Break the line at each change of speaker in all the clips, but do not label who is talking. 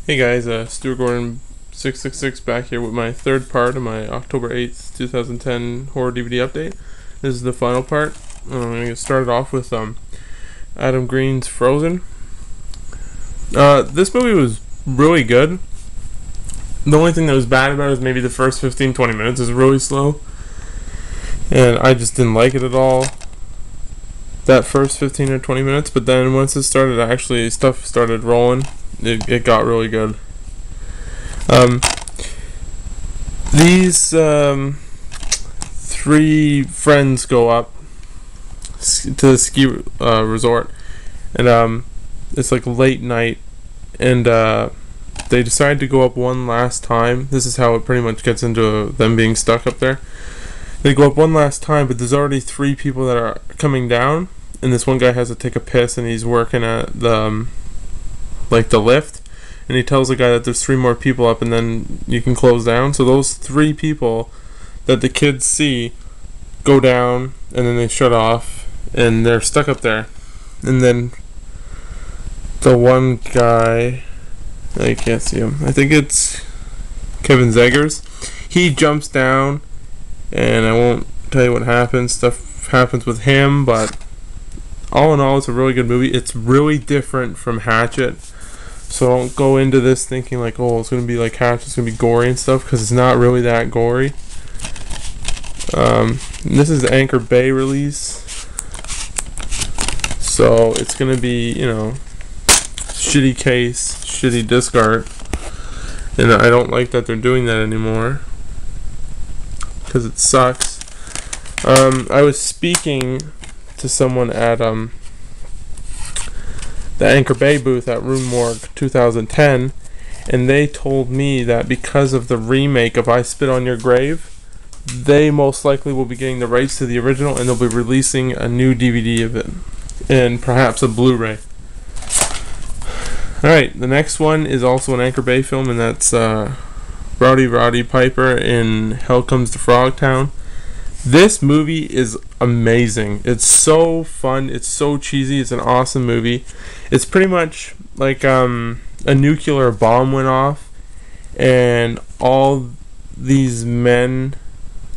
Hey guys, Stuart Gordon 666 back here with my third part of my October 8th, 2010 horror DVD update. This is the final part. I'm going to get started off with Adam Green's Frozen. This movie was really good. The only thing that was bad about it is maybe the first 15-20 minutes is really slow. And I just didn't like it at all. That first 15 or 20 minutes, but then once it started, actually stuff started rolling. It got really good. These three friends go up to the ski resort, and it's like late night, and they decide to go up one last time. This is how it pretty much gets into them being stuck up there. They go up one last time, but there's already three people that are coming down, and this one guy has to take a piss, and he's working at the lift, and he tells the guy that there's three more people up and then you can close down. So those three people that the kids see go down, and then they shut off and they're stuck up there. And then the one guy, I can't see him, I think it's Kevin Zegers, he jumps down, and I won't tell you what happens. Stuff happens with him, but all in all, it's a really good movie. It's really different from Hatchet. So don't go into this thinking like, oh, it's going to be like Hatchet, it's going to be gory and stuff, because it's not really that gory. This is the Anchor Bay release. So it's going to be, shitty case, shitty disc art. And I don't like that they're doing that anymore, because it sucks. I was speaking to someone at the Anchor Bay booth at Rune Morgue 2010, and they told me that because of the remake of I Spit on Your Grave, they most likely will be getting the rights to the original, and they'll be releasing a new DVD of it, and perhaps a Blu-ray. Alright, the next one is also an Anchor Bay film, and that's Roddy Piper in Hell Comes to Frogtown. This movie is amazing. It's so fun. It's so cheesy. It's an awesome movie. It's pretty much like a nuclear bomb went off, and all these men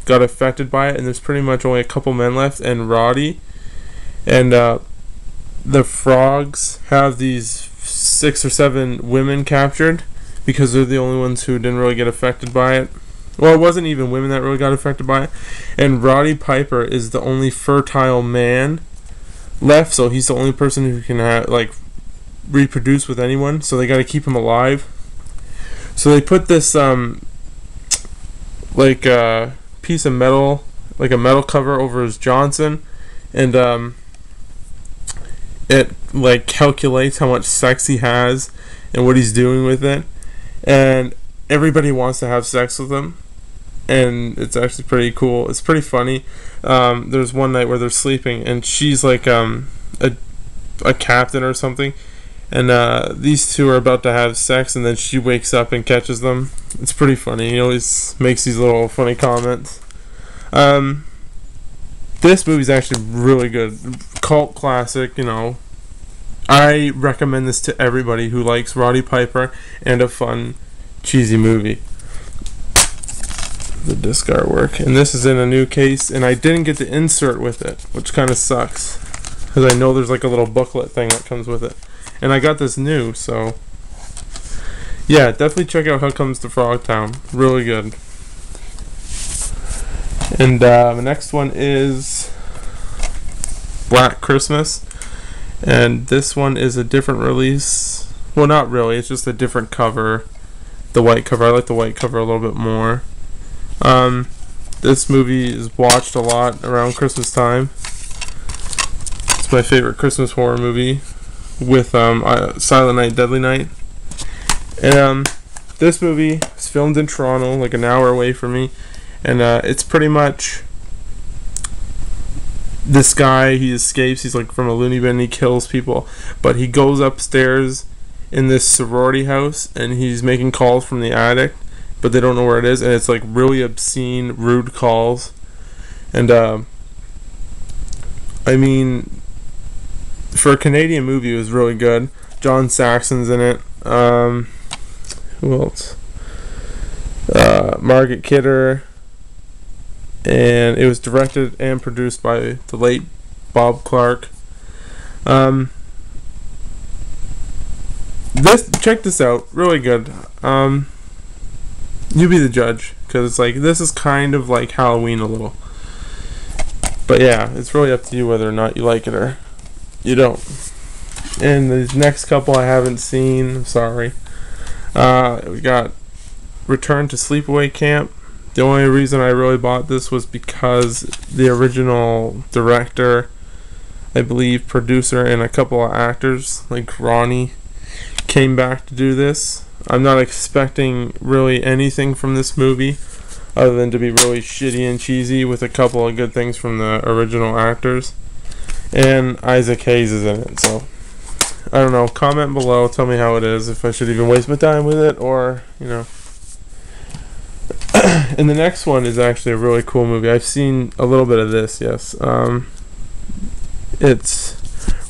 got affected by it, and there's pretty much only a couple men left, and Roddy. And the frogs have these 6 or 7 women captured, because they're the only ones who didn't really get affected by it. Well, it wasn't even women that really got affected by it. And Roddy Piper is the only fertile man left, so he's the only person who can reproduce with anyone, so they got to keep him alive. So they put this piece of metal, like a metal cover over his Johnson, and it calculates how much sex he has and what he's doing with it, and everybody wants to have sex with him. And it's actually pretty cool. It's pretty funny. There's one night where they're sleeping, and she's like a captain or something, and these two are about to have sex, and then she wakes up and catches them. It's pretty funny. He always makes these little funny comments. This movie's actually really good. Cult classic, I recommend this to everybody who likes Roddy Piper and a fun, cheesy movie. The disc artwork, and this is in a new case, and I didn't get to insert with it, which kind of sucks, because I know there's like a little booklet thing that comes with it, and I got this new, so yeah, definitely check out Hell Comes to Frogtown. Really good. And the next one is Black Christmas, and this one is a different release. Well, not really, it's just a different cover. The white cover, I like the white cover a little bit more. This movie is watched a lot around Christmas time. It's my favorite Christmas horror movie, with Silent Night, Deadly Night. And this movie is filmed in Toronto, like an hour away from me, and it's pretty much this guy. He escapes. He's like from a loony bin. He kills people, but he goes upstairs in this sorority house, and he's making calls from the attic, but they don't know where it is, and it's like really obscene, rude calls. And I mean, for a Canadian movie, it was really good. John Saxon's in it. Who else? Margaret Kidder. And it was directed and produced by the late Bob Clark. Check this out, really good. You be the judge, because it's like, this is kind of like Halloween a little. But yeah, it's really up to you whether or not you like it or you don't. And the next couple I haven't seen, I'm sorry. We got Return to Sleepaway Camp. The only reason I really bought this was because the original director, I believe producer, and a couple of actors like Ronnie came back to do this. I'm not expecting really anything from this movie other than to be really shitty and cheesy with a couple of good things from the original actors. And Isaac Hayes is in it, so I don't know. Comment below, tell me how it is, if I should even waste my time with it, or, you know. And the next one is actually a really cool movie. I've seen a little bit of this, yes. It's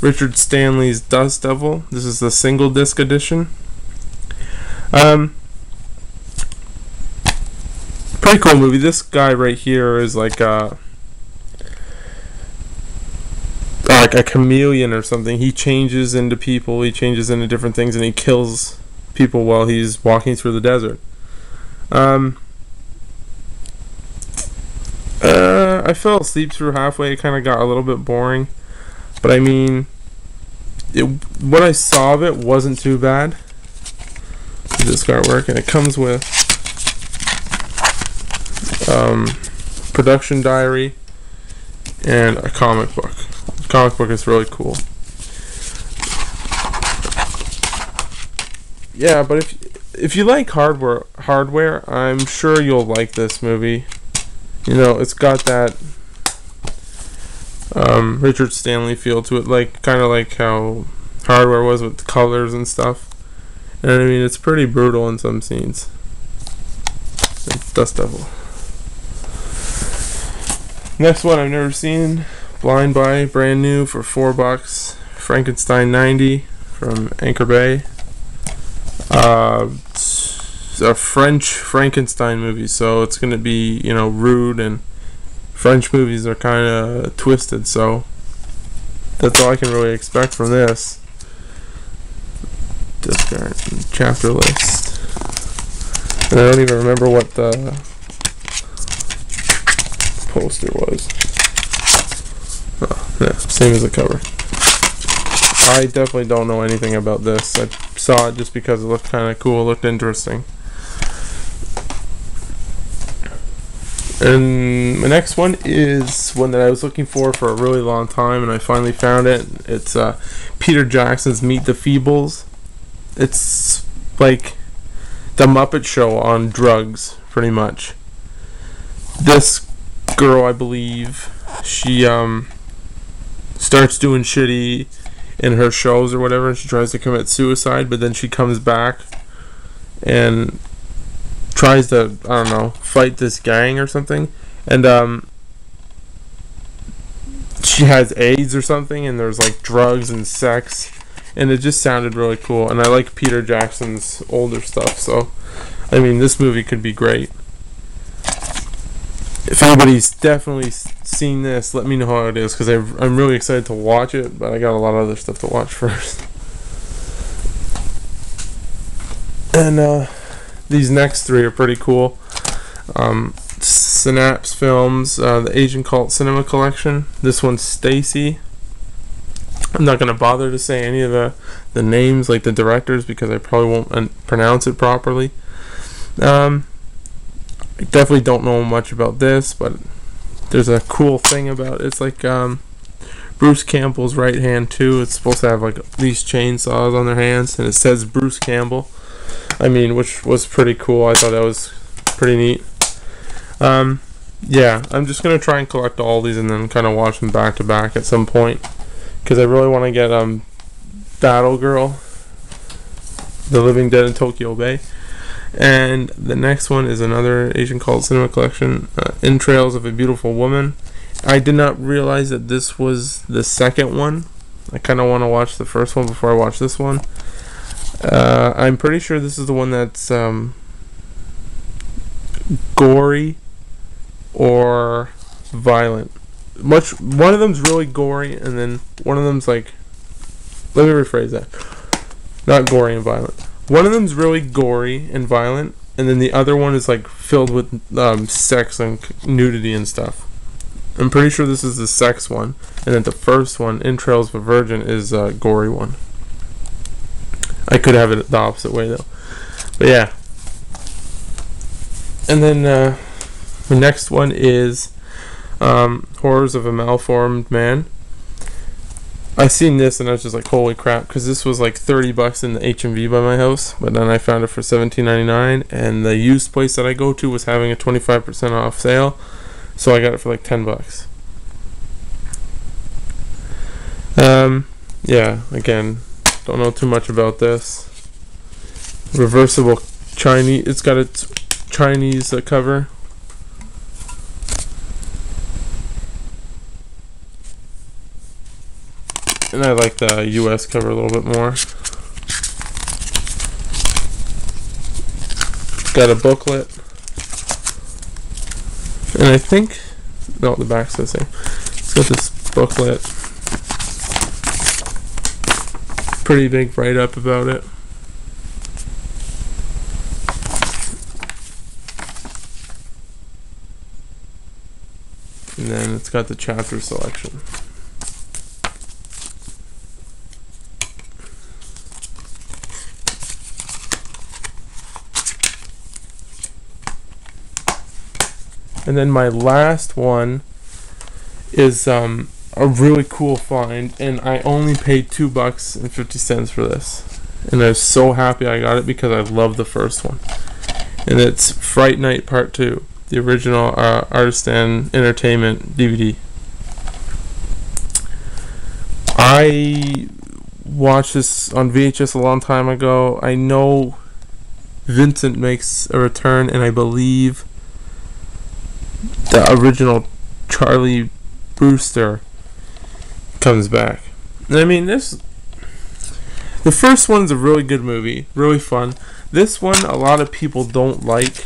Richard Stanley's Dust Devil. This is the single disc edition. Pretty cool movie. This guy right here is like a chameleon or something. He changes into people, he changes into different things, and he kills people while he's walking through the desert. I fell asleep through halfway. It kind of got a little bit boring, but I mean, what I saw of it wasn't too bad. This artwork, and it comes with production diary and a comic book. The comic book is really cool. Yeah, but if you like hardware, I'm sure you'll like this movie. You know, it's got that Richard Stanley feel to it, like kind of like how Hardware was with the colors and stuff. And I mean, it's pretty brutal in some scenes. It's Dust Devil. Next one I've never seen, Blind Buy, brand new for $4. Frankenstein 90 from Anchor Bay. It's a French Frankenstein movie, so it's gonna be, you know, rude, and French movies are kind of twisted, so that's all I can really expect from this. Discard chapter list, and I don't even remember what the poster was. Oh, yeah, same as the cover. I definitely don't know anything about this. I saw it just because it looked kind of cool, it looked interesting. And my next one is one that I was looking for a really long time, and I finally found it. It's Peter Jackson's Meet the Feebles. It's like the Muppet Show on drugs, pretty much. This girl, I believe, she starts doing shitty in her shows or whatever, and she tries to commit suicide, but then she comes back and tries to, I don't know, fight this gang or something, and she has AIDS or something, and there's like drugs and sex, and it just sounded really cool. And I like Peter Jackson's older stuff, so I mean, this movie could be great. If anybody's definitely seen this, let me know how it is, because I'm really excited to watch it, but I got a lot of other stuff to watch first. And these next three are pretty cool. Synapse Films, the Asian Cult Cinema Collection. This one's Stacy. I'm not going to bother to say any of the names, like the directors, because I probably won't pronounce it properly. I definitely don't know much about this, but there's a cool thing about it. It's like Bruce Campbell's right hand too. It's supposed to have like these chainsaws on their hands, and it says Bruce Campbell. I mean, which was pretty cool. I thought that was pretty neat. Yeah, I'm just gonna try and collect all these and then kind of watch them back to back at some point, because I really want to get Battle Girl, The Living Dead in Tokyo Bay. And the next one is another Asian Cult Cinema Collection, Entrails of a Beautiful Woman. I did not realize that this was the second one. I kind of want to watch the first one before I watch this one. I'm pretty sure this is the one that's gory or violent. One of them's really gory, and then one of them's like, let me rephrase that. Not gory and violent. One of them's really gory and violent, and then the other one is like filled with sex and nudity and stuff. I'm pretty sure this is the sex one, and then the first one, Entrails of a Virgin, is a gory one. I could have it the opposite way though, but yeah. And then the next one is Horrors of a Malformed Man. I seen this and I was just like, holy crap, because this was like $30 in the HMV by my house, but then I found it for $17.99, and the used place that I go to was having a 25% off sale, so I got it for like $10. Yeah, again, don't know too much about this. Reversible Chinese, it's got its Chinese cover. And I like the US cover a little bit more. Got a booklet. And I think, no, the back's the same. It's got this booklet. Pretty big write-up about it. And then it's got the chapter selection. And then my last one is a really cool find, and I only paid $2.50 for this, and I was so happy I got it because I love the first one. And it's Fright Night Part 2, the original Artisan Entertainment DVD. I watched this on VHS a long time ago. I know Vincent makes a return, and I believe the original Charlie Brewster comes back. And I mean, the first one's a really good movie, really fun. This one, a lot of people don't like.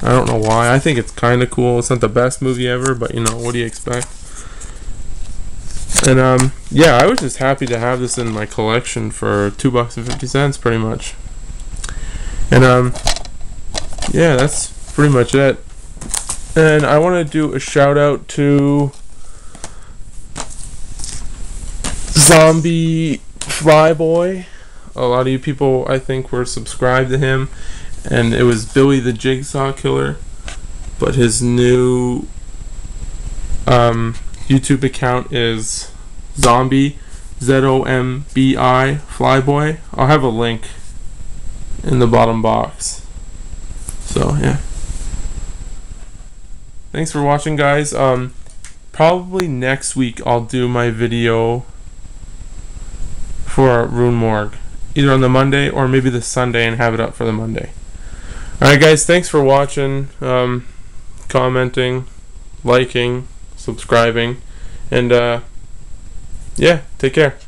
I don't know why. I think it's kind of cool. It's not the best movie ever, but you know, what do you expect? And yeah, I was just happy to have this in my collection for $2.50 pretty much. And yeah, that's pretty much it. And I want to do a shout out to Zombie Flyboy. A lot of you people, I think, were subscribed to him, and it was BillyTheJigSawKiller, but his new YouTube account is Zombie, ZOMBI Flyboy. I'll have a link in the bottom box. So yeah. Thanks for watching, guys. Probably next week I'll do my video for Rune Morgue, either on the Monday or maybe the Sunday, and have it up for the Monday. Alright guys, thanks for watching, commenting, liking, subscribing, and yeah, take care.